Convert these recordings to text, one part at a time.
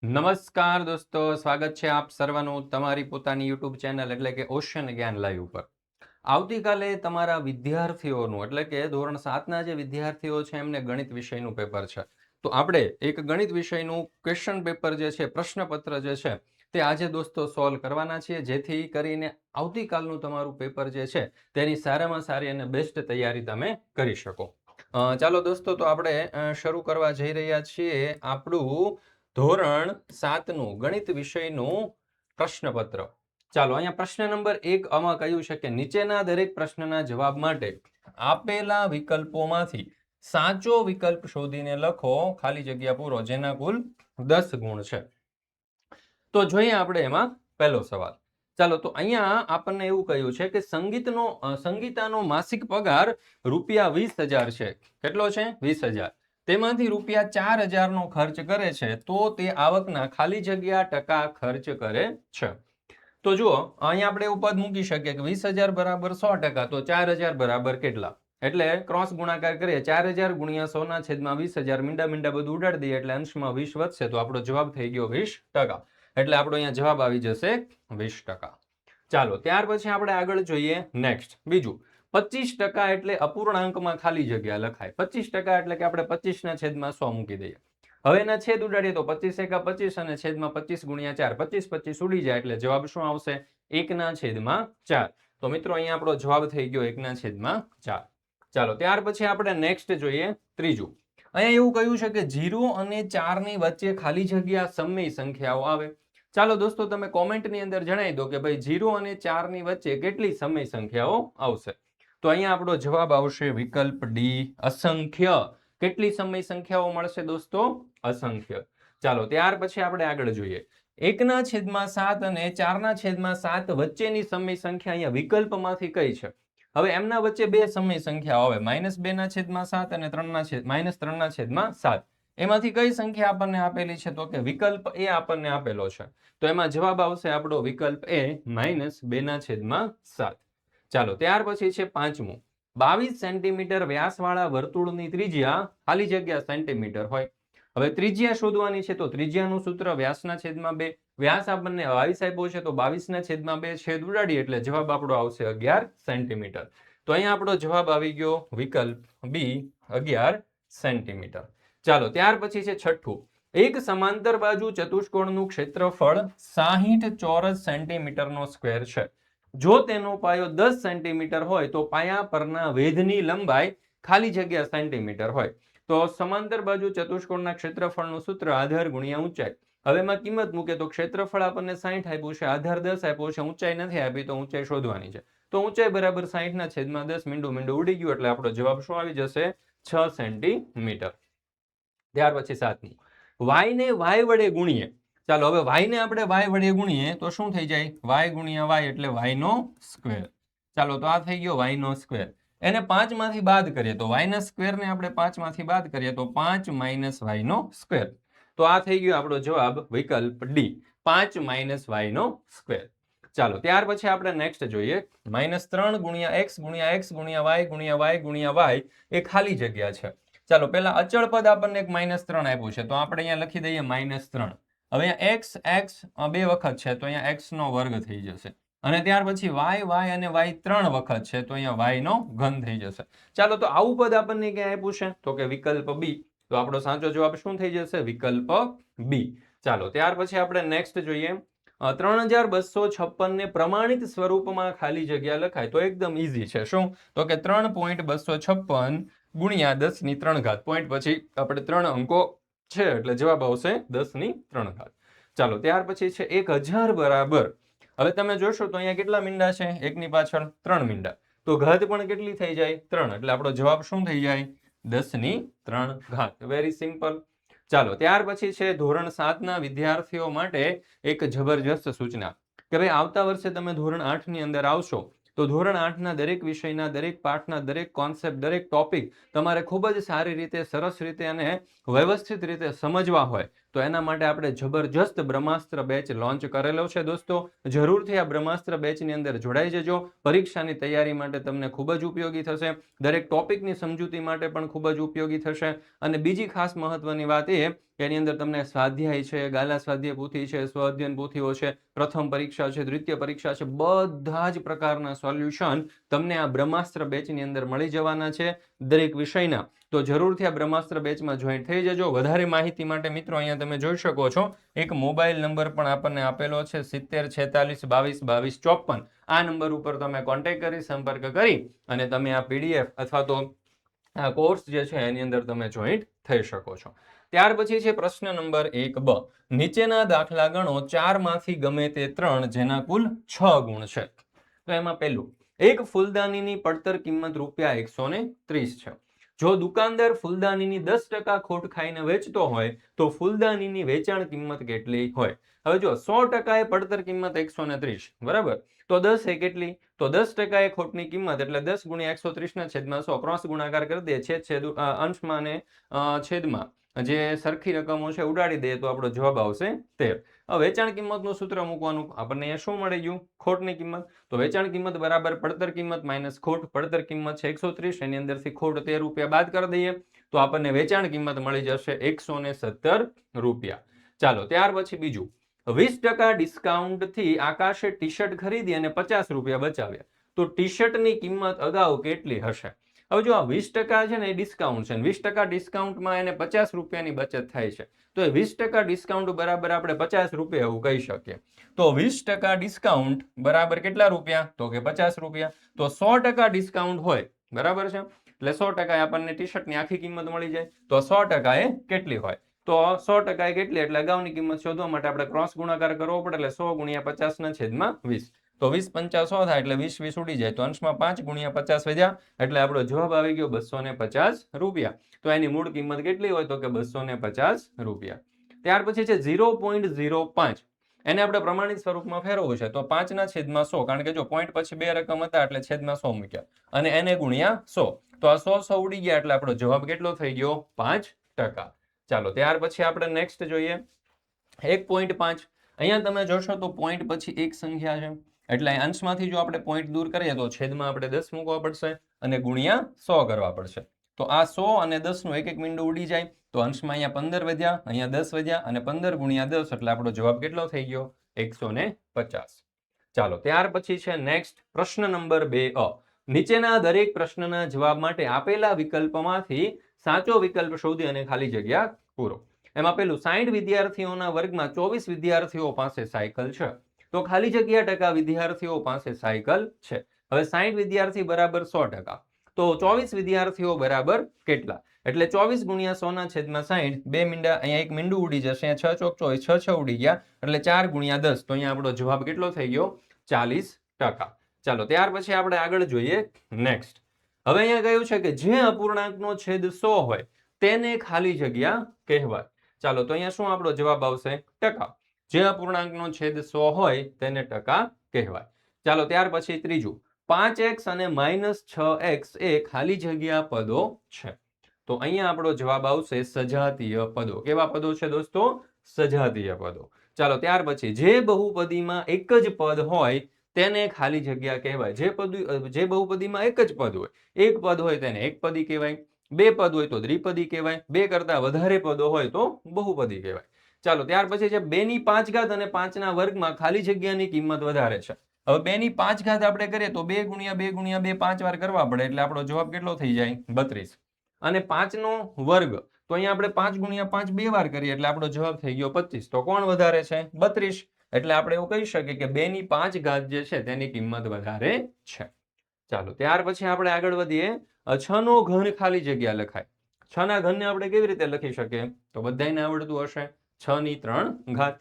નમસ્કાર દોસ્તો, સ્વાગત છે આપ સર્વનું તમારી પોતાની યુટ્યુબ ચેનલ એટલે કે ઓશન જ્ઞાન લાઈવ ઉપર. આવતીકાલે તમારા વિદ્યાર્થીઓનું એટલે કે ધોરણ 7ના જે વિદ્યાર્થીઓ છે એમને ગણિત વિષયનું પેપર છે. તો આપણે એક ગણિત વિષયનું ક્વેશ્ચન પેપર જે છે, પ્રશ્નપત્ર જે છે તે આજે દોસ્તો સોલ્વ કરવાના છીએ, જેથી કરીને આવતીકાલનું તમારું પેપર જે છે તેની સારામાં સારી અને બેસ્ટ તૈયારી તમે કરી શકો. ચાલો દોસ્તો, તો આપણે શરૂ કરવા જઈ રહ્યા છીએ આપણું ધોરણ 7નું ગણિત વિષયનું પ્રશ્નપત્ર. ચાલો, અહીંયા પ્રશ્ન નંબર 1 આમાં કહ્યું છે કે નીચેના દરેક પ્રશ્નના જવાબ માટે આપેલા વિકલ્પોમાંથી સાચો વિકલ્પ શોધીને લખો, ખાલી જગ્યા પૂરો, જેના કુલ 10 ગુણ છે. તો જોઈએ આપણે એમાં પહેલો સવાલ. ચાલો, તો અહીંયા આપણને એવું કહ્યું છે કે સંગીતાનો માસિક પગાર ₹20,000 છે. કેટલો છે? 20,000. તેમાંથી ₹4,000 નો ખર્ચ કરે છે, તો તે આવકના ખાલી જગ્યા ટકા ખર્ચ કરે છે. તો જુઓ, અહીંયા આપણે એવું પદ મૂકી શકીએ કે 20,000 બરાબર 100%, તો 4,000 બરાબર કેટલા? એટલે ક્રોસ ગુણાકાર કરીએ, 4,000 ગુણ્યા 100 ના છેદમાં 20,000, મીંડા બધું ઉડાડી દઈએ એટલે અંશમાં 20 વધશે, તો આપણો જવાબ થઈ ગયો 20%. એટલે આપણો અહીંયા જવાબ આવી જશે 20%. ચાલો, ત્યાર પછી આપણે આગળ જોઈએ. નેક્સ્ટ બીજું, 25% એટલે અપૂર્ણાંકમાં ખાલી જગ્યા લખાય. 25% એટલે કે આપણે 25 ના છેદમાં 100 મૂકી દઈએ. હવે એના છેદ ઉડાડીએ તો 25 એકા 25 અને છેદમાં 25 ગુણ્યા 4, 25 ઉડી જાય એટલે જવાબ શું આવશે? 1/4. તો મિત્રો અહીંયા આપણો જવાબ થઈ ગયો 1/4. ચાલો, ત્યાર પછી આપણે નેક્સ્ટ જોઈએ. ત્રીજું, અહીંયા એવું કહ્યું છે કે 0 અને 4 ની વચ્ચે ખાલી જગ્યા સમય સંખ્યાઓ આવે. ચાલો દોસ્તો, તમે કોમેન્ટની અંદર જણાવી દો કે ભાઈ 0 અને 4 ની વચ્ચે કેટલી સમય સંખ્યાઓ આવશે. તો અહીંયા આપણો જવાબ આવશે વિકલ્પ ડી, અસંખ્ય. કેટલી સમય સંખ્યાઓ મળશે દોસ્તો? અસંખ્ય. ચાલો, ત્યાર પછી આપણે આગળ જોઈએ. 1/7 અને 4/7 વચ્ચેની સમય સંખ્યા અહીંયા વિકલ્પમાંથી કઈ છે? હવે એમના વચ્ચે બે સમય સંખ્યાઓ આવે, -2/7 અને -3/7. એમાંથી કઈ સંખ્યા આપણને આપેલી છે? તો કે વિકલ્પ એ આપણને આપેલો છે. તો એમાં જવાબ આવશે આપણો વિકલ્પ એ, -2/7. ચાલો, ત્યાર પછી છે પાંચમું. 22 સેન્ટીમીટર વ્યાસવાળા વર્તુળની ત્રિજ્યા ખાલી જગ્યા સેન્ટીમીટર હોય. હવે ત્રિજ્યા શોધવાની છે, તો ત્રિજ્યાનું સૂત્ર વ્યાસના છેદમાં 2. વ્યાસ આપણને 22 આપ્યો છે, તો 22/2 છેદ ઉડાડીએ એટલે જવાબ આપણો આવશે 11 સેન્ટીમીટર. તો અહીંયા આપણો જવાબ આવી ગયો વિકલ્પ બી, 11 સેન્ટીમીટર. ચાલો, ત્યાર પછી છે છઠ્ઠું. એક સમાંતર બાજુ ચતુષ્કોણનું ક્ષેત્રફળ 60 ચોરસ સેન્ટીમીટરનો સ્ક્વેર છે. જો તેનો પાયો 10 સેન્ટીમીટર હોય તો પાયા પરના વેધની લંબાઈ ખાલી જગ્યા સેન્ટીમીટર હોય. તો સમાંતર બાજુ ચતુષ્કોણના ક્ષેત્રફળનું સૂત્ર આધાર ગુણ્યા ઊંચાઈ. હવે એમાં કિંમત મૂકે તો ક્ષેત્રફળ આપણને 60 આપ્યું છે, આધાર 10 આપ્યો છે, ઊંચાઈ નથી આપી, તો ઊંચાઈ શોધવાની છે. તો ઊંચાઈ બરાબર 60 ના છેદમાં 10, મીંડું ઉડી ગયું એટલે આપણો જવાબ શું આવી જશે? 6 સેન્ટીમીટર. ત્યાર પછી સાતમું, y ને y વડે ગુણીએ. ચાલો, હવે y ને આપણે y વડે ગુણીએ તો શું થઈ જાય? y ગુણ્યા y એટલે y નો સ્ક્વેર. ચાલો, તો આ થઈ ગયો y નો સ્ક્વેર. એને 5 માંથી બાદ કરીએ તો y ના સ્ક્વેર ને આપણે 5 માંથી બાદ કરીએ તો 5 - y નો સ્ક્વેર. તો આ થઈ ગયો આપણો જવાબ વિકલ્પ ડી, 5 - y નો સ્ક્વેર. ચાલો, ત્યાર પછી આપણે નેક્સ્ટ જોઈએ. -3 ગુણ્યા x ગુણ્યા x ગુણ્યા y ગુણ્યા y ગુણ્યા y એ ખાલી જગ્યા છે. ચાલો, પેલા અચળ પદ આપણને એક -3 આપ્યું છે, તો આપણે અહીંયા લખી દઈએ -3. હવે અહીંયા x બે વખત છે, તો અહીંયા x નો વર્ગ થઈ જશે. અને ત્યાર પછી y અને y 3 વખત છે, તો અહીંયા y નો ઘન થઈ જશે. ચાલો, તો આવું પદ આપણને ક્યાં આપ્યું છે? તો કે વિકલ્પ બી. તો આપણો સાચો જવાબ શું થઈ જશે? વિકલ્પ બી. ચાલો, ત્યાર પછી આપણે નેક્સ્ટ જોઈએ. 3256 ને પ્રમાણિત સ્વરૂપમાં ખાલી જગ્યા લખાય તો એકદમ ઈઝી છે. શું? તો કે 3.256 ગુણ્યા 10⁻³ પોઈન્ટ પછી આપણે 3 અંકો છે એટલે જવાબ આવશે 10⁻³. ચાલો, ત્યાર પછી છે 1000 બરાબર. હવે તમે જોશો તો અહીંયા કેટલા મીંડા છે? એકની પાછળ 3 મીંડા. તો ઘાત પણ કેટલી થઈ જાય? 3. એટલે આપણો જવાબ શું થઈ જાય? 10⁻³ વેરી સિમ્પલ. ચાલો, ત્યાર પછી છે ધોરણ 7ના વિદ્યાર્થીઓ માટે એક જબરજસ્ત સૂચના કે ભાઈ આવતા વર્ષે તમે ધોરણ 8 ની અંદર આવશો તો ધોરણ 8ના દરેક વિષયના દરેક પાઠના દરેક કોન્સેપ્ટ દરેક ટોપિક તમારે ખૂબ જ સારી રીતે સરસ રીતે અને વ્યવસ્થિત રીતે સમજવા હોય તો એના માટે આપણે જબરજસ્ત બ્રહ્માસ્ત્ર બેચ લોન્ચ કરેલો છે દોસ્તો. જરૂરથી આ બ્રહ્માસ્ત્ર બેચની અંદર જોડાઈ જજો. પરીક્ષાની તૈયારી માટે તમને ખૂબ જ ઉપયોગી થશે. દરેક ટોપિકની સમજૂતી માટે પણ ખૂબ જ ઉપયોગી થશે. અને બીજી ખાસ મહત્વની વાત એ કે એની અંદર તમને સ્વાધ્યાય છે, ગાલા સ્વાધ્યાય પોથી છે, સ્વ અધ્યયન પોથીઓ છે, પ્રથમ પરીક્ષા છે, દ્વિતીય પરીક્ષા છે, બધા જ પ્રકારના સોલ્યુશન તમને આ બ્રહ્માસ્ત્ર બેચની અંદર મળી જવાના છે દરેક વિષયના. તો જરૂરથી આ બ્રહ્માસ્ત્ર બેચમાં જોઈન થઈ જજો. વધારે માહિતી માટે મિત્રો અહીંયા તમે જોઈ શકો છો એક મોબાઈલ નંબર પણ આપણને આપેલો છે 7046222254. આ નંબર ઉપર તમે કોન્ટેક્ટ કરી સંપર્ક કરી અને તમે આ પીડીએફ અથવા તો આ કોર્સ જે છે એની અંદર તમે જોઈન્ટ થઈ શકો છો. ત્યાર પછી છે પ્રશ્ન નંબર 1બ. નીચેના દાખલા ગણો 4 માંથી ગમે તે 3 જેના કુલ 6 ગુણ છે. તો એમાં પહેલું, એક ફૂલદાનીની પડતર કિંમત ₹130 છે. જો દુકાનદાર ફૂલદાનીની 10% ખોટ ખાઈને વેચતો હોય તો ફૂલદાનીની વેચાણ કિંમત કેટલી હોય? હવે જો 100% એ પડતર કિંમત 130, બરાબર? તો 10 એ કેટલી? તો 10% એ ખોટની કિંમત એટલે 10 ગુણ્યા 130 ના છેદમાં 100 ક્રોસ ગુણાકાર કરી દે છેદ અંશમાં ને છેદમાં જે સરખી રકમો છે ઉડાડી દે તો આપણો જવાબ આવશે 13. હવે વેચાણ કિંમતનું સૂત્ર મૂકવાનું. આપણને અહીંયા શું મળી ગયું? ખોટની કિંમત. તો વેચાણ કિંમત બરાબર પડતર કિંમત માઇનસ ખોટ. પડતર કિંમત છે 130, એની અંદરથી ખોટ 13 રૂપિયા બાદ કરી દઈએ તો આપણને વેચાણ કિંમત મળી જશે 117 રૂપિયા. ચાલો ત્યાર પછી બીજું, 20% ડિસ્કાઉન્ટથી આકાશે ટી શર્ટ ખરીદી અને 50 રૂપિયા બચાવ્યા. તો ટી શર્ટની કિંમત અગાઉ કેટલી હશે? હવે જો આ 20% છે ને એ ડિસ્કાઉન્ટ છે, 20% ડિસ્કાઉન્ટમાં એને 50 રૂપિયાની બચત થાય છે. તો એ 20% ડિસ્કાઉન્ટ બરાબર આપણે 50 રૂપિયા એવું કહી શકીએ. તો 20% ડિસ્કાઉન્ટ બરાબર કેટલા રૂપિયા? તો કે 50 રૂપિયા. તો 100% ડિસ્કાઉન્ટ હોય, બરાબર છે, એટલે 100% આપણને ટી શર્ટની આખી કિંમત મળી જાય. તો 100% એ કેટલી હોય? તો 100% એ કેટલી એટલે અગાઉની કિંમત શોધવા માટે આપણે ક્રોસ ગુણાકાર કરવો પડે એટલે 100 ગુણ્યા 50 ના છેદમાં 20. તો 20 પંચા 100 થાય એટલે 20 20 ઉડી જાય તો અંશમાં 5 ગુણ્યા 50 વધ્યા એટલે આપણો જવાબ આવી ગયો 250 રૂપિયા. તો એની મૂળ કિંમત કેટલી હોય? તો કે 250 રૂપિયા. ત્યાર પછી છે 0.05. એને આપણે પ્રમાણિત સ્વરૂપમાં ફેરવવું છે તો 5 ના છેદમાં 100, કારણ કે જો પોઈન્ટ પછી બે રકમ હતા એટલે છેદમાં 100 મૂક્યા અને એને ગુણ્યા 100. તો આ 100 ઉડી ગયા એટલે આપણો જવાબ કેટલો થઈ ગયો? 5%. ચાલો ત્યાર પછી આપણે નેક્સ્ટ જોઈએ 1.5. અહીંયા તમે જોશો તો પોઈન્ટ પછી એક સંખ્યા છે એટલે અંશમાંથી જો આપણે પોઈન્ટ દૂર કરીએ તો છેદમાં આપણે 10 મૂકવા પડશે અને ગુણ્યા 100 કરવા પડશે. તો આ 100 અને 10 નું એક એક મીંડું ઉડી જાય તો અંશમાં અહીંયા 15 વધ્યા, અહીંયા 10 વધ્યા અને 15 ગુણ્યા 10 એટલે આપણો જવાબ કેટલો થઈ ગયો? 150. ચાલો ત્યાર પછી છે નેક્સ્ટ પ્રશ્ન નંબર 2a. નીચેના દરેક પ્રશ્નના જવાબ માટે આપેલા વિકલ્પમાંથી સાચો વિકલ્પ શોધી અને ખાલી જગ્યા પૂરો. એમાં પેલું 60 વિદ્યાર્થીઓના વર્ગમાં 24 વિદ્યાર્થીઓ પાસે સાયકલ છે. તો ખાલી જગ્યા ટકા વિદ્યાર્થીઓ પાસે સાયકલ છે. હવે 60 વિદ્યાર્થી બરાબર 100%. તો 24 વિદ્યાર્થીઓ બરાબર કેટલા? એટલે 24 ગુણ્યા 100 ના છેદમાં 60. બે મીંડા અહીંયા એક મીંડું ઉડી જશે, અહીંયા 6 ચોક 24, 6 ઉડી ગયા એટલે 4 ગુણ્યા 10. તો અહીંયા આપણો જવાબ કેટલો થઈ ગયો? 40%. ચાલો ત્યાર પછી આપણે આગળ જોઈએ નેક્સ્ટ. હવે અહીંયા કહ્યું છે કે જે અપૂર્ણાંકનો છેદ 100 હોય તેને ખાલી જગ્યા કહેવાય. ચાલો તો અહીંયા શું આપણો જવાબ આવશે? ટકા. જે અપૂર્ણાંકનો છેદ 100 હોય તેને ટકા કહેવાય. ચાલો ત્યાર પછી ત્રીજું, 5x અને -6x એ ખાલી જગ્યા પદો છે. તો અહીંયા આપણો જવાબ આવશે સજાતીય પદો. કેવા પદો છે દોસ્તો? સજાતીય પદો. ચાલો ત્યાર પછી જે બહુપદીમાં એક જ પદ હોય તેને ખાલી જગ્યા કહેવાય. જે બહુપદીમાં એક જ પદ હોય, એક પદ હોય તેને એકપદી કહેવાય, બે પદ હોય તો દ્વિપદી કહેવાય, બે કરતા વધારે પદો હોય તો બહુપદી કહેવાય. ચાલો ત્યાર પછી છે 2 ની 5 ઘાત અને 5 ના વર્ગમાં ખાલી જગ્યાની કિંમત વધારે છે. હવે 2 ની 5 ઘાત આપણે કરીએ તો 2 ગુણ્યા 2 ગુણ્યા 2 5 વાર કરવા પડે એટલે આપણો જવાબ કેટલો થઈ જાય? 32. અને 5 નો વર્ગ તો અહીંયા આપણે 5 ગુણ્યા 5 બે વાર કરીએ એટલે આપણો જવાબ થઈ ગયો 25. તો કોણ વધારે છે? 32. એટલે આપણે એવું કહી શકીએ કે 2 ની 5 ઘાત જે છે તેની કિંમત વધારે છે. ચાલો ત્યાર પછી આપણે આગળ વધીએ. 6 નો ઘન ખાલી જગ્યા લખાય. 6 ના ઘનને આપણે કેવી રીતે લખી શકીએ? તો બધાયને આવડતું હશે, 6 ની 3 ઘાત.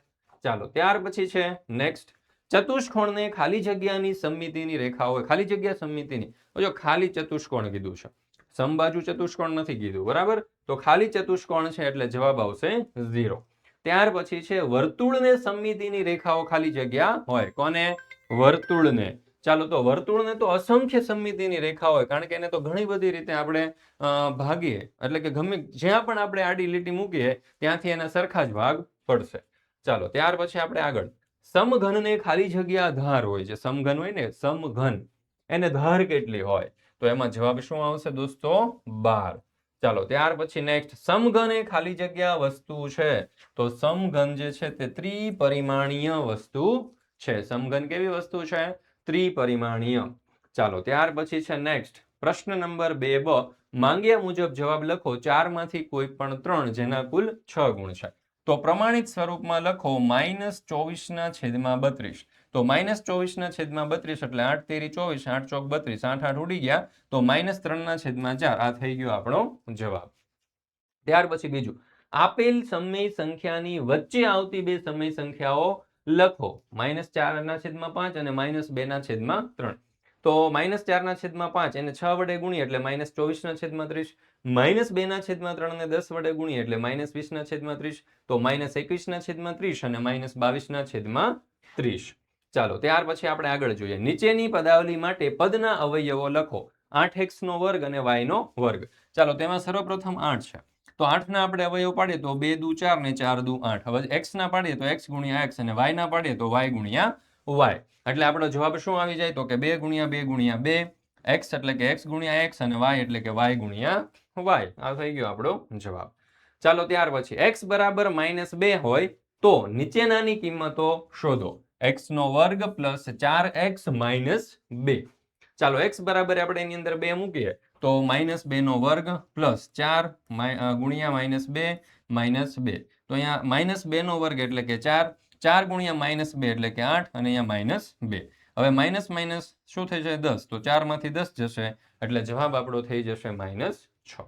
ચાલો ત્યાર પછી છે નેક્સ્ટ, ચતુષ્કોણને ખાલી જગ્યાની સમમિતિની રેખા હોય. ખાલી જગ્યા સમમિતિની, જો ખાલી ચતુષ્કોણ કીધું છે, સમબાજુ ચતુષ્કોણ નથી કીધું, બરાબર? તો ખાલી ચતુષ્કોણ છે એટલે જવાબ આવશે 0. ત્યાર પછી છે વર્તુળને સમમિતિની રેખાઓ ખાલી જગ્યા હોય. કોને? વર્તુળને. ચાલો, તો વર્તુળને તો અસંખ્ય સમમિતિની રેખા હોય, કારણ કે એને તો ઘણી બધી રીતે આપણે ભાગીએ, એટલે કે ગમે જ્યાં પણ આપણે આડી લીટી મૂકીએ ત્યાંથી એના સરખા જ ભાગ પડશે. ચાલો, ત્યાર પછી આપણે આગળ સમઘનને ખાલી જગ્યા ધાર હોય છે. સમઘન હોય ને, સમઘન, એને ધાર કેટલી હોય? તો એમાં જવાબ શું આવશે દોસ્તો? 12. ચાલો, ત્યાર પછી નેક્સ્ટ, સમઘન એ ખાલી જગ્યા વસ્તુ છે. તો સમઘન જે છે તે ત્રિપરિમાણીય વસ્તુ છે. સમઘન કેવી વસ્તુ છે? ત્રિપરિમાણીય. ચાલો, ત્યાર પછી છે નેક્સ્ટ પ્રશ્ન નંબર 2બ, માંગ્યા મુજબ જવાબ લખો 4 માંથી કોઈ પણ 3 જેના કુલ 6 ગુણ છે. તો પ્રમાણિત સ્વરૂપમાં લખો -24/32. તો -24/32 એટલે 8 તેરી 24, 8 ચોક 32, 8 8 ઉડી ગયા, તો -3/4 આ થઈ ગયો આપણો જવાબ. ત્યાર પછી બીજું, આપેલ સમય સંખ્યાની વચ્ચે આવતી બે સમય સંખ્યાઓ લખો. -4/5 અને -2/3. તો -4/5 એને 6 વડે ગુણીએ એટલે -24/30, -2/3 ને 10 વડે ગુણીએ એટલે -20/30, તો -21/30 અને -22/30. ચાલો, ત્યાર પછી આપણે આગળ જોઈએ. નીચેની પદાવલી માટે પદના અવયવો લખો. 8x નો વર્ગ અને y નો વર્ગ. ચાલો, તેમાં સર્વપ્રથમ 8 છે, તો 8 ના આપણે અવયવ પાડીએ તો 2 દુ 4 ને 4 દુ 8. હવે x ના પાડીએ તો x ગુણ્યા x અને y ના પાડીએ તો y ગુણ્યા y. એટલે આપણો જવાબ શું આવી જાય? તો કે 2 ગુણ્યા 2 ગુણ્યા 2, x એટલે કે x ગુણ્યા x અને y એટલે કે y ગુણ્યા y. આ થઈ ગયો આપણો જવાબ. ચાલો, ત્યાર પછી x બરાબર -2 હોય તો નીચેનાની કિંમતો શોધો. x નો વર્ગ પ્લસ 4x માઇનસ 2. ચાલો, x બરાબર આપણે એની અંદર 2 મૂકીએ તો -2 નો વર્ગ પ્લસ 4 ગુણ્યા -2 -2. તો અહીંયા -2 નો વર્ગ એટલે કે 4, 4 ગુણ્યા -2 એટલે કે 8 અને અહીંયા -2. હવે માઇનસ માઇનસ શું થઈ જાય? 10. તો 4 માંથી 10 જશે એટલે જવાબ આપણો થઈ જશે -6.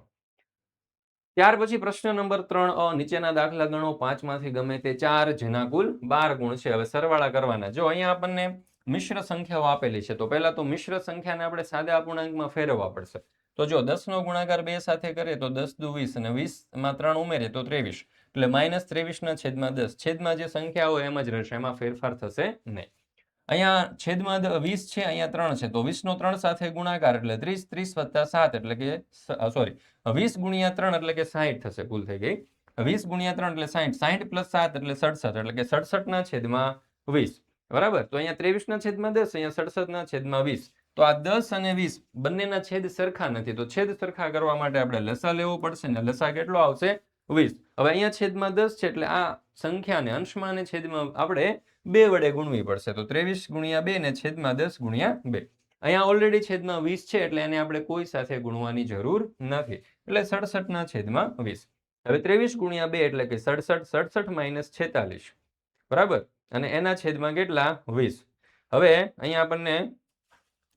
ત્યાર પછી પ્રશ્ન નંબર 3 નીચેના દાખલા ગણો. 5 માંથી ગમે તે 4 જેના કુલ 12 ગુણ છે. હવે સરવાળા કરવાના. જો અહીંયા આપણને મિશ્ર સંખ્યાઓ આપેલી છે, તો પહેલા તો મિશ્ર સંખ્યાને આપણે સાદા અપૂર્ણાંકમાં ફેરવવા પડશે. તો જો 10 નો ગુણાકાર 2 સાથે કરીએ તો 10 દુ 20 અને 20 માં 3 ઉમેરીએ તો 23, એટલે -23/10. છેદમાં જે સંખ્યા હોય એમ જ રહેશે, એમાં ફેરફાર થશે નહીં. અહીંયા છેદમાં 20 છે, અહીંયા 3 છે, તો 20 નો 3 સાથે ગુણાકાર એટલે 30, 30 વત્તા 7 એટલે કે સોરી 20 ગુણ્યા 3 એટલે કે 60 થશે. ભૂલ થઈ ગઈ. 20 ગુણ્યા 3 એટલે 60, 60 પ્લસ 7 એટલે 67, એટલે કે 67 ના છેદમાં 20. બરાબર. તો અહીંયા 23 ના છેદમાં 10, અહીંયા 67 ના છેદમાં 20. તો આ 10 અને 20 બંનેના છેદ સરખા નથી, તો છેદ સરખા કરવા માટે આપણે લસા લેવો પડશે ને લસા કેટલો આવશે? 20. હવે અહીંયા છેદમાં 10 છે એટલે આ સંખ્યાને અંશમાં અને છેદમાં આપણે 2 વડે ગુણવી પડશે. તો 23 ગુણ્યા 2 ને છેદમાં 10 ગુણ્યા 2. અહીંયા ઓલરેડી છેદમાં 20 છે એટલે એને આપણે કોઈ સાથે ગુણવાની જરૂર નથી, એટલે 67 ના છેદમાં 20. હવે 23 ગુણ્યા 2 એટલે કે 67, 67 માઇનસ 46. બરાબર. અને એના છેદમાં કેટલા? 20. હવે અહીંયા આપણને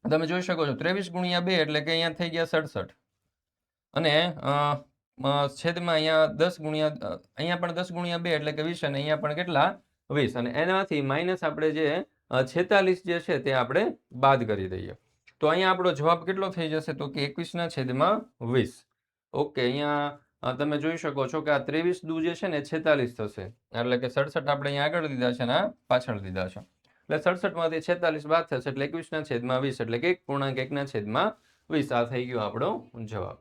તમે જોઈ શકો છો 23 ગુણ્યા 2 એટલે કે અહીંયા થઈ ગયા 67 અને છેદમાં અહીંયા 10 ગુણ્યા અહીંયા પણ 10 ગુણ્યા 2 એટલે કે 20 અને અહીંયા પણ કેટલા? 20. અને એનાથી માઇનસ આપણે જે 46 જે છે તે આપણે બાદ કરી દઈએ. તો અહીંયા આપણો જવાબ કેટલો થઈ જશે? તો કે 21 ના છેદમાં 20. ઓકે, અહીંયા તમે જોઈ શકો છો કે આ 23 દુ જે છે ને 46 થશે, એટલે કે 67 આપણે અહીંયા આગળ લીધા છે અને આ પાછળ લીધા છે, એટલે 67 માંથી 46 બાદ થશે એટલે 21 ના છેદમાં 20 એટલે કે 1.1 ના છેદમાં 20. આ થઈ ગયો આપણો જવાબ.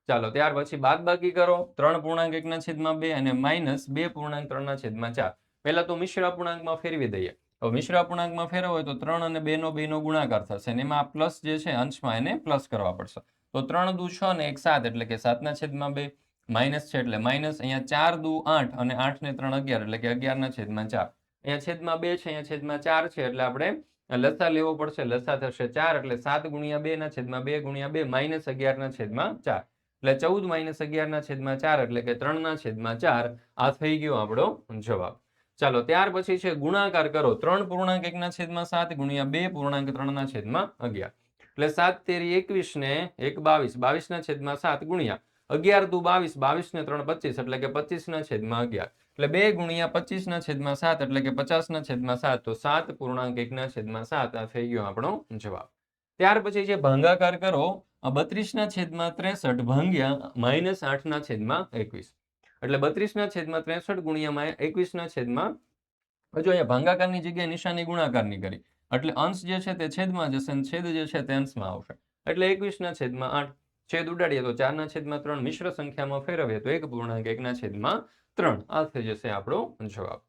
ચાલો, ત્યાર પછી બાદબાકી કરો. 3.1 ના છેદમાં 2 અને -2.3 ના છેદમાં 4. પહેલા તો મિશ્ર અપૂર્ણાંકમાં ફેરવી દઈએ. હવે મિશ્ર અપૂર્ણાંકમાં ફેરવો હોય તો 3 અને 2 નો 2 નો ગુણાકાર થશે અને એમાં પ્લસ જે છે અંશમાં એને પ્લસ કરવા પડશે. તો 3 દુ 6 ને 1 7 એટલે કે 7 ના છેદમાં 2. માઇનસ છે એટલે માઇનસ. અહીંયા 4 દુ 8 અને 8 ને 3 11 એટલે કે 11 ના છેદમાં 4. અહીંયા છેદમાં 2 છે, અહીંયા છેદમાં 4 છે, એટલે આપણે લસા લેવો પડશે. લસા થશે 4 એટલે 7 ગુણ્યા 2 ના છેદમાં 2 ગુણ્યા 2 -11 ના છેદમાં 4, એટલે 14 - 11 ના છેદમાં 4 એટલે કે 3 ના છેદમાં 4. આ થઈ ગયો આપણો જવાબ. ચાલો, ત્યાર પછી છે ગુણાકાર કરો. 3.1 ના છેદમાં 7 ગુણ્યા 2.3 ના છેદમાં 11, એટલે 7 તેરી 21 ને 1 22, 22 ના છેદમાં 7 ગુણ્યા 11 દુ 22, 22 ને 3 25 એટલે કે 25 ના છેદમાં 11, એટલે 2 ગુણ્યા 25 ના છેદમાં 7 એટલે કે 50 ના છેદમાં 7. તો 7.1 ના છેદમાં 7 આ થઈ ગયો આપણો જવાબ. ત્યાર પછી છે ભાગાકાર કરો. 32 ના છેદમાં 63 ભાગ્યા -8 ના છેદમાં 21, એટલે 32 ના છેદમાં 63 ગુણ્યા 21 ના છેદમાં, હજુ અહીંયા ભાગાકારની જગ્યાએ નિશાની ગુણાકારની કરી, એટલે અંશ જે છે તે છેદમાં જશે અને છેદ જે છે તે અંશમાં આવશે. એટલે 21/8. છેદ ઉડાડીએ તો 4/3 મિશ્ર સંખ્યામાં ફેરવીએ તો 1.1/3. આ થઈ જશે આપણો જવાબ.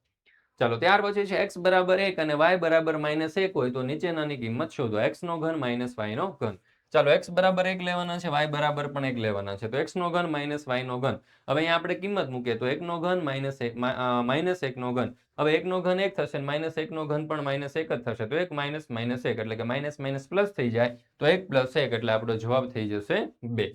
ચાલો ત્યાર પછી છે x બરાબર 1 અને y બરાબર -1 હોય તો નીચેનાની કિંમત શોધો. x નો ઘન માઇનસ y નો ઘન. ચાલો x બરાબર 1 લેવાના છે, y બરાબર પણ 1 લેવાના છે. તો x નો ઘન માઇનસ y નો ઘન. હવે અહીંયા આપણે કિંમત મૂકીએ તો 1 નો ઘન માઇનસ 1 નો ઘન. હવે 1 નો ઘન 1 થશે, માઇનસ 1 નો ઘન પણ માઇનસ 1 જ થશે. તો 1 માઇનસ માઇનસ 1 એટલે કે માઇનસ માઇનસ પ્લસ થઈ જાય તો 1 પ્લસ 1 એટલે આપણો જવાબ થઈ જશે 2.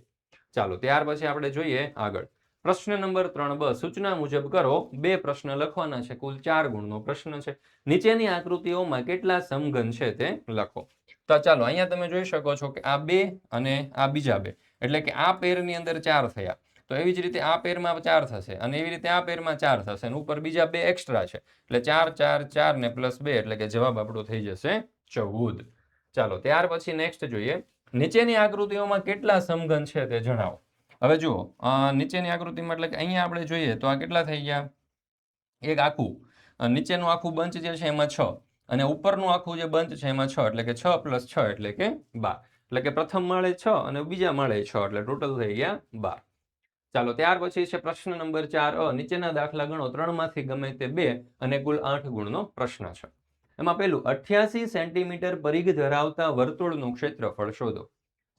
ચાલો ત્યાર પછી આપણે જોઈએ આગળ. પ્રશ્ન નંબર 3બ સૂચના મુજબ કરો. 2 પ્રશ્ન લખવાના છે. કુલ 4 ગુણનો પ્રશ્ન છે. નીચેની આકૃતિઓમાં કેટલા સમઘન છે તે લખો. તો ચાલો અહીંયા તમે જોઈ શકો છો કે આ 2 અને આ બીજા 2 એટલે કે આ પેરની અંદર 4 થયા. તો એવી જ રીતે આ પેરમાં 4 થશે અને એવી રીતે આ પેરમાં 4 થશે અને ઉપર બીજા 2 એક્સ્ટ્રા છે. એટલે 4 4 4 ને પ્લસ 2 એટલે કે જવાબ આપણો થઈ જશે 14. ચાલો ત્યાર પછી નેક્સ્ટ જોઈએ. નીચેની આકૃતિઓમાં કેટલા સમઘન છે તે જણાવો. હવે જુઓ નીચેની આકૃતિમાં એટલે કે અહીંયા આપણે જોઈએ તો આ કેટલા થઈ ગયા? એક આખું નીચેનું આખું બંચ જે છે એમાં 6 અને ઉપરનું આખું જે બંચ છે એમાં 6 એટલે કે 6 + 6 એટલે કે 12. એટલે કે પ્રથમ માળે 6 અને બીજા માળે 6 એટલે ટોટલ થઈ ગયા 12. ચાલો ત્યાર પછી છે પ્રશ્ન નંબર 4a. નીચેના દાખલા ગણો. 3 માંથી ગમે તે 2 અને કુલ 8 ગુણનો પ્રશ્ન છે. એમાં પેલું 88 સેન્ટીમીટર પરિઘ ધરાવતા વર્તુળનું ક્ષેત્રફળ શોધો.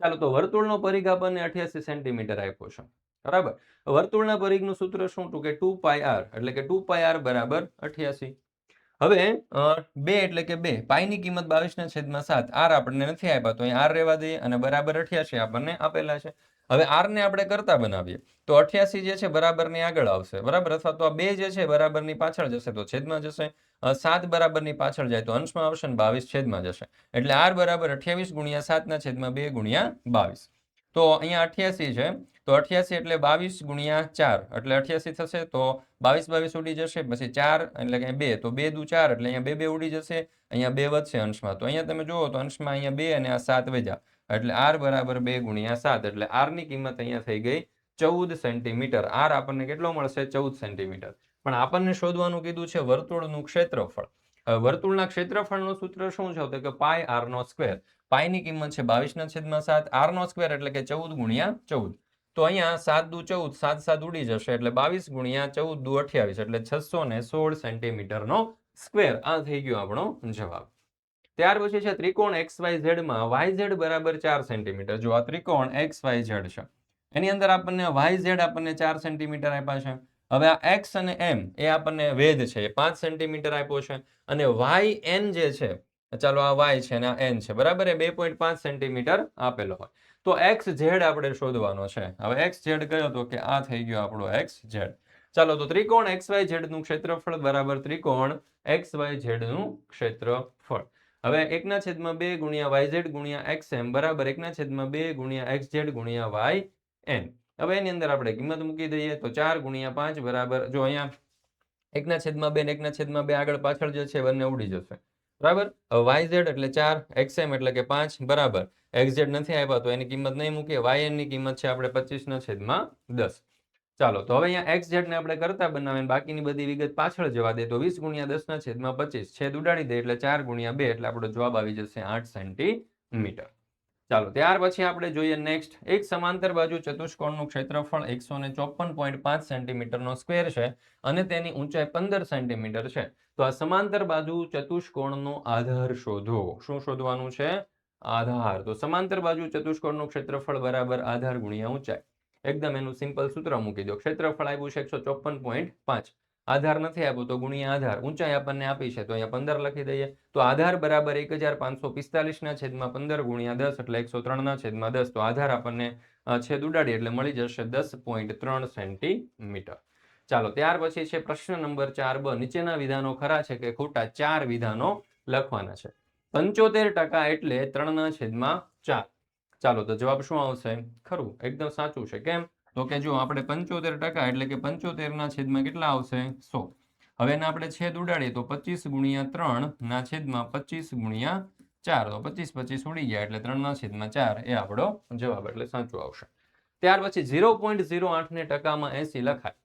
ચાલો તો વર્તુળનો પરિઘ આપણને 88 સેન્ટીમીટર આપ્યો છે. બરાબર. વર્તુળના પરિઘનું સૂત્ર શું હતું કે 2πr એટલે કે 2πr બરાબર 88. હવે 2 એટલે કે 2 પાઈની કિંમત 22/7. r આપણને નથી આપ્યા તો અહીં r રહેવા દઈએ અને બરાબર 88 આપણને આપેલા છે. હવે r ને આપણે કરતા બનાવીએ તો 88 જે છે બરાબરની આગળ આવશે, બરાબર, અથવા તો આ 2 જે છે બરાબરની પાછળ જશે તો છેદમાં જશે. 7 બરાબરની પાછળ જાય તો અંશમાં આવશે અને 22 છેદમાં જશે. એટલે r બરાબર 28 × 7/2 × 22. તો અહીંયા 88 છે તો 88 એટલે 22 × 4 એટલે 88 થશે. તો 22 ઉડી જશે, પછી 4 એટલે કે 2 તો 2 દુ 4 એટલે અહીંયા 2 ઉડી જશે. અહીંયા 2 વધશે અંશમાં તો અહીંયા તમે જુઓ તો અંશમાં અહીંયા 2 અને આ 7 વધ્યા એટલે r બરાબર 2 × 7 એટલે r ની કિંમત અહીંયા થઈ ગઈ 14 સેન્ટીમીટર. r આપણને કેટલો મળશે? 14 સેન્ટીમીટર. પણ આપણને શોધવાનું કીધું છે વર્તુળનું ક્ષેત્રફળ. વર્તુળના ક્ષેત્રફળનું સૂત્ર શું છે? તો કે πr². પાઈની કિંમત છે 22/7, r² એટલે કે 14 × 14. તો અહીંયા 7 દુ 14, 7 7 ઉડી જશે એટલે 22 × 14 દુ 28 એટલે 616 સેન્ટીમીટરનો સ્ક્વેર. આ થઈ ગયો આપણો જવાબ. ત્યાર પછી છે ત્રિકોણ XYZ માં YZ બરાબર 4 સેન્ટીમીટર. જો આ ત્રિકોણ XYZ છે એની અંદર આપણને YZ આપણને 4 સેન્ટીમીટર આપ્યા છે. હવે આ X અને M એ આપણને વેધ છે, 5 સેન્ટીમીટર આપ્યો છે અને YN જે છે, ચાલો આ Y છે અને આ N છે, બરાબર, એ 2.5 સેન્ટીમીટર આપેલો હોય. તો XZ આપણે શોધવાનો છે. હવે XZ કયો તો કે આ થઈ ગયો આપણો XZ. ચાલો તો ત્રિકોણ XYZ નું ક્ષેત્રફળ બરાબર ત્રિકોણ XYZ નું ક્ષેત્રફળ. હવે 1/2 × YZ × XM બરાબર 1/2 × XZ × YN. હવે એની અંદર આપણે કિંમત મૂકી દઈએ તો 4 × 5 બરાબર, જો અહીંયા 1/2 ને 1/2 આગળ પાછળ જે છે બંને ઉડી જશે, બરાબર. હવે YZ એટલે 4, XM એટલે કે 5 બરાબર. XZ નથી આપ્યા તો એની કિંમત નહીં મૂકીએ. YN ની કિંમત છે આપણે 25/10. ચાલો તો હવે અહીંયા XZ ને આપણે કરતા બનાવીને બાકીની બધી વિગત પાછળ જવા દે તો 20 × 10/25 છેદ ઉડાડી દે એટલે 4 × 2 એટલે આપણો જવાબ આવી જશે 8 સેન્ટીમીટર. ચાલો ત્યાર પછી આપણે જોઈએ નેક્સ્ટ. એક સમાંતર બાજુ ચતુષ્કોણનું ક્ષેત્રફળ 154.5 સેન્ટીમીટરનો સ્ક્વેર છે અને તેની ઊંચાઈ 15 સેન્ટીમીટર છે. તો આ સમાંતર બાજુ ચતુષ્કોણનો આધાર શોધો. શું શોધવાનું છે? આધાર. તો સમાંતર બાજુ ચતુષ્કોણનું ક્ષેત્રફળ બરાબર આધાર ગુણ્યા ઊંચાઈ. એકદમ એનું સિમ્પલ સૂત્ર મૂકી દો. ક્ષેત્રફળ આપ્યું છે 154.5, આધાર નથી આપ્યો તો ગુણ્યા આધાર. ઊંચાઈ આપણને આપી છે તો અહીંયા 15 લખી દઈએ. તો આધાર બરાબર 1545/15 × 10 એટલે 103/10. તો આધાર આપણને છેદ ઉડાડી એટલે મળી જશે 10.3 સેન્ટીમીટર. ચાલો ત્યાર પછી છે પ્રશ્ન નંબર 4બ. નીચેના વિધાનો ખરા છે કે ખોટા? 4 વિધાનો લખવાના છે. 75% એટલે 3/4. ચાલો તો જવાબ શું આવશે? ખરું, એકદમ સાચું છે. કેમ? તો કે જો આપણે 75% એટલે કે 75 કેટલા આવશે? 100. હવે એને આપણે છેદ ઉડાડીએ તો 25 × 3/25 × 4 તો 25 25 ઉડી ગયા એટલે 3/4 એ આપણો જવાબ, એટલે સાચું આવશે. ત્યાર પછી 0.08 ને ટકામાં 80 લખાય.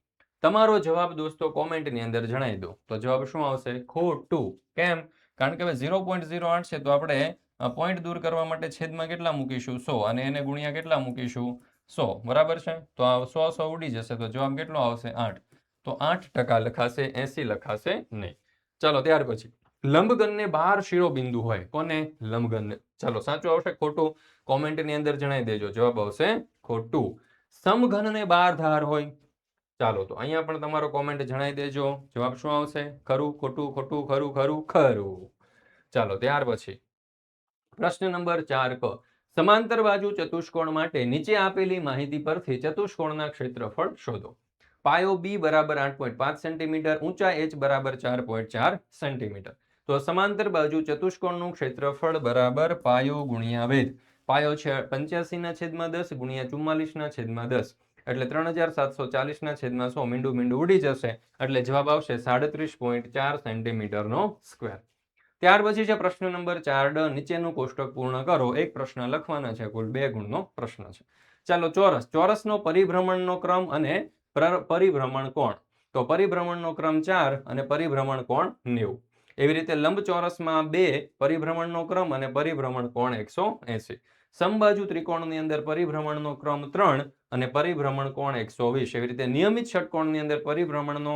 તમારો જવાબ દોસ્તો કોમેન્ટની અંદર જણાવી દો. તો જવાબ શું આવશે? ખોટું. કેમ? કારણ કે હવે 0.08 છે તો આપણે પોઈન્ટ દૂર કરવા માટે છેદમાં કેટલા મૂકીશું 100 અને એને ગુણ્યા કેટલા મૂકીશું 100 બરાબર છે તો આ 100 ઉડી જશે તો જવાબ કેટલો આવશે 8 તો 8% લખાશે 80 લખાશે નહીં. ચાલો ત્યાર પછી લંબઘનને 12 શિરોબિંદુ હોય કોને લંબઘનને ચાલો સાચું આવશે ખોટું કોમેન્ટની અંદર જણાવી દેજો જવાબ આવશે ખોટું. સમઘનને 12 ધાર હોય ચાલો તો અહીંયા પણ તમારો કોમેન્ટ જણાવી દેજો જવાબ શું આવશે ખરું ખોટું ખોટું ખરું ખરું ખરું. ચાલો ત્યાર પછી પ્રશ્ન નંબર 4 ક સમાંતર બાજુ ચતુષ્કોણ માટે નીચે આપેલી માહિતી પરથી ચતુષ્કોણના ક્ષેત્રફળ શોધો. પાયો બી બરાબર 8.5 સેન્ટીમીટર ઊંચા એચ બરાબર 4.4 સેન્ટીમીટર. તો સમાંતર બાજુ ચતુષ્કોણનું ક્ષેત્રફળ બરાબર પાયો ગુણ્યા વેધ. પાયો છે 85/10 ગુણ્યા 44/10 એટલે 3740/100 મીંડું મીંડું ઉડી જશે એટલે જવાબ આવશે 37.4 સેન્ટીમીટરનો સ્ક્વેર. ત્યાર પછી છે પ્રશ્ન નંબર 4 નીચેનું કોષ્ટક પૂર્ણ કરો. એક પ્રશ્ન લખવાના છે કુલ 2 ગુણનો પ્રશ્ન છે. ચાલો ચોરસનો પરિભ્રમણનો ક્રમ અને પરિભ્રમણ કોણ. તો પરિભ્રમણનો ક્રમ 4 અને પરિભ્રમણ કોણ 90. એવી રીતે લંબચોરસમાં 2 પરિભ્રમણનો ક્રમ અને પરિભ્રમણ કોણ 180. સમબાજુ ત્રિકોણની અંદર પરિભ્રમણનો ક્રમ 3 અને પરિભ્રમણ કોણ 120. એવી રીતે નિયમિત ષટકોણની અંદર પરિભ્રમણનો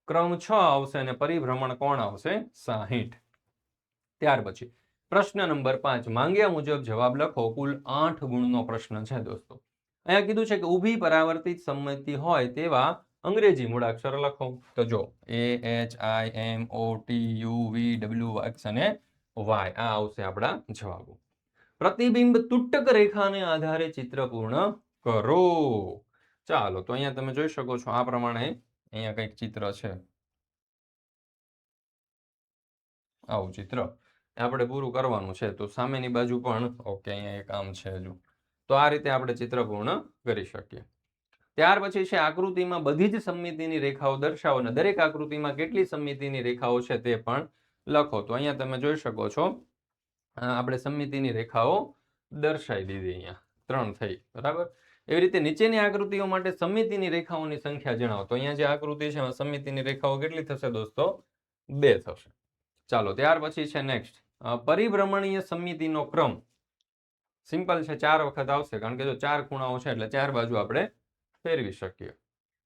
ક્રમ 6 આવશે અને પરિભ્રમણ કોણ આવશે 60. ત્યાર પછી પ્રશ્ન નંબર 5 માંગ્યા મુજબ જવાબ લખો. કુલ 8 ગુણનો પ્રશ્ન છે દોસ્તો. અહીંયા કીધું છે કે ઊભી પરાવર્તિત સમમિતિ હોય તેવા અંગ્રેજી મૂળાક્ષર લખો. તો જો AHIMOTUVWX અને Y આ આવશે આપણા જવાબો. પ્રતિબિંબ તુટક રેખાને આધારે ચિત્ર પૂર્ણ કરો. ચાલો તો અહીંયા તમે જોઈ શકો છો આ પ્રમાણે અહીંયા કંઈક ચિત્ર છે. આવું ચિત્ર આપણે પૂરું કરવાનું છે. તો સામેની બાજુ પણ ઓકે અહીંયા એક આમ છે હજુ. તો આ રીતે આપણે ચિત્ર પૂર્ણ કરી શકીએ. ત્યાર પછી છે આકૃતિમાં બધી જ સમમિતિની રેખાઓ દર્શાવો અને દરેક આકૃતિમાં કેટલી સમમિતિની રેખાઓ છે તે પણ લખો. તો અહીંયા તમે જોઈ શકો છો આપણે સમમિતિની રેખાઓ દર્શાવી દીધી. અહીંયા 3 થઈ બરાબર. એવી રીતે નીચેની આકૃતિઓ માટે સમમિતિની રેખાઓની સંખ્યા જણાવો. તો અહીંયા જે આકૃતિ છે એમાં સમમિતિની રેખાઓ કેટલી થશે દોસ્તો 2 થશે. ચાલો ત્યાર પછી છે નેક્સ્ટ પરિભ્રમણીય સમમિતિનો ક્રમ. સિમ્પલ છે 4 વખત આવશે કારણ કે જો 4 ખૂણાઓ છે એટલે 4 બાજુ આપણે ફેરવી શકીએ.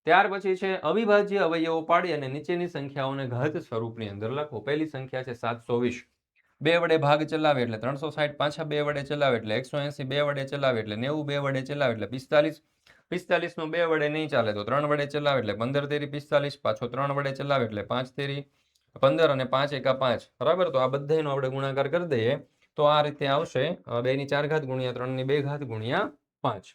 ત્યાર પછી છે અવિભાજ્ય અવયવો પાડી અને નીચેની સંખ્યાઓને ઘાત સ્વરૂપની અંદર લખો. પહેલી સંખ્યા છે 720. 2 વડે ભાગ ચલાવે એટલે 360. પાછા 2 વડે ચલાવે એટલે 180. 2 વડે ચલાવે એટલે 90. 2 વડે ચલાવે એટલે 45. 45 નો 2 વડે નહીં ચાલે તો 3 વડે ચલાવે એટલે 15 તેરી 45. પાછો 3 વડે ચલાવે એટલે 5 તેરી 15 અને 5 એકા 5 બરાબર. તો આ બધાનો આપણે ગુણાકાર કરી દઈએ તો આ રીતે આવશે 2 ની 4 ઘાત ગુણ્યા 3 ની 2 ઘાત ગુણ્યા 5.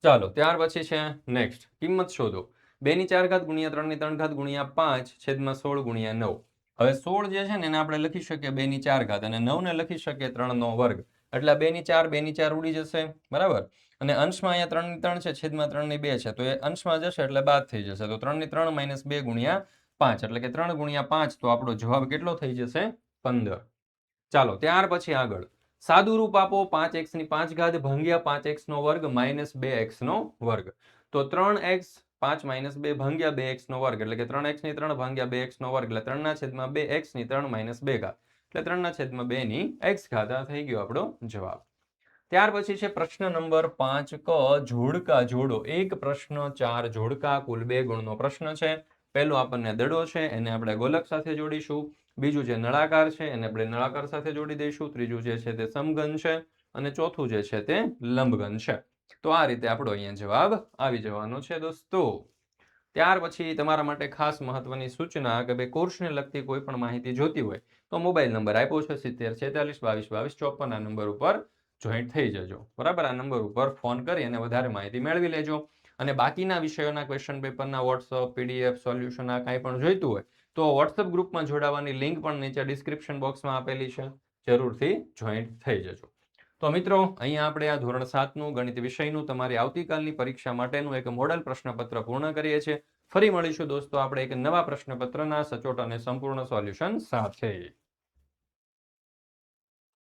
ચાલો ત્યાર પછી છે નેક્સ્ટ કિંમત શોધો. 2 ની 4 ઘાત ગુણ્યા 3 ની 3 ઘાત ગુણ્યા 5 છેદમાં 16 ગુણ્યા 9. હવે 16 જે છે ને એને આપણે લખી શકીએ 2 ની 4 ઘાત અને 9 ને લખી શકીએ 3 નો વર્ગ એટલે 2 ની 4 ઉડી જશે બરાબર. અને અંશમાં અહીંયા 3 ની 3 છે છેદમાં 3 ની 2 છે તો એ અંશમાં જશે એટલે બાદ થઈ જશે. તો 3 ની 3 - 2 ગુણ્યા 5 એટલે કે 3 ગુણ્યા 5 તો આપણો જવાબ કેટલો થઈ જશે 15. ચાલો ત્યાર પછી આગળ સાદું રૂપ આપો 5x ની 5 ઘાત ભાગ્યા 5x નો વર્ગ - 2x નો વર્ગ. તો 3x 5 - 2 ભાગ્યા 2x નો વર્ગ એટલે કે 3x ની 3 ભાગ્યા 2x નો વર્ગ એટલે 3/2x ની 3 - 2 ઘાત એટલે 3/2 ની x ઘાત આ થઈ ગયો આપણો જવાબ. ત્યાર પછી છે પ્રશ્ન નંબર 5 ક જોડકા જોડો. એક પ્રશ્ન 4 જોડકા કુલ 2 ગુણનો પ્રશ્ન છે. પહેલો આપણને દડો છે એને આપણે ગોલક સાથે જોડીશું. બીજું જે નળાકાર છે એને આપણે નળાકાર સાથે જોડી દઈશું. ત્રીજું જે છે તે સમઘન છે અને ચોથું જે છે તે લંબઘન છે. તો આ રીતે આપણો અહીંયા જવાબ આવી જવાનો છે દોસ્તો. ત્યાર પછી તમારા માટે ખાસ મહત્વની સૂચના કે ભાઈ કોર્સને લગતી કોઈ પણ માહિતી જોતી હોય તો મોબાઈલ નંબર આપ્યો છે 70 46 22 22 54 આ નંબર ઉપર જોઈન્ટ થઈ જજો બરાબર. આ નંબર ઉપર ફોન કરી અને વધારે માહિતી મેળવી લેજો. અને બાકીના વિષયોના ક્વેશ્ચન પેપરના વોટ્સઅપ PDF સોલ્યુશન આ કાંઈ પણ જોઈતું હોય તો વોટ્સઅપ ગ્રુપમાં જોડાવાની લિંક પણ નીચે ડિસ્ક્રિપ્શન બોક્સમાં આપેલી છે. જરૂરથી જોઈન્ટ થઈ જજો. તો મિત્રો અહીંયા આપણે આ ધોરણ 7નું ગણિત વિષયનું તમારી આવતીકાલની પરીક્ષા માટેનું એક મોડલ પ્રશ્નપત્ર પૂર્ણ કરીએ છીએ. ફરી મળીશું દોસ્તો આપણે એક નવા પ્રશ્નપત્રના સચોટ અને સંપૂર્ણ સોલ્યુશન સાથે.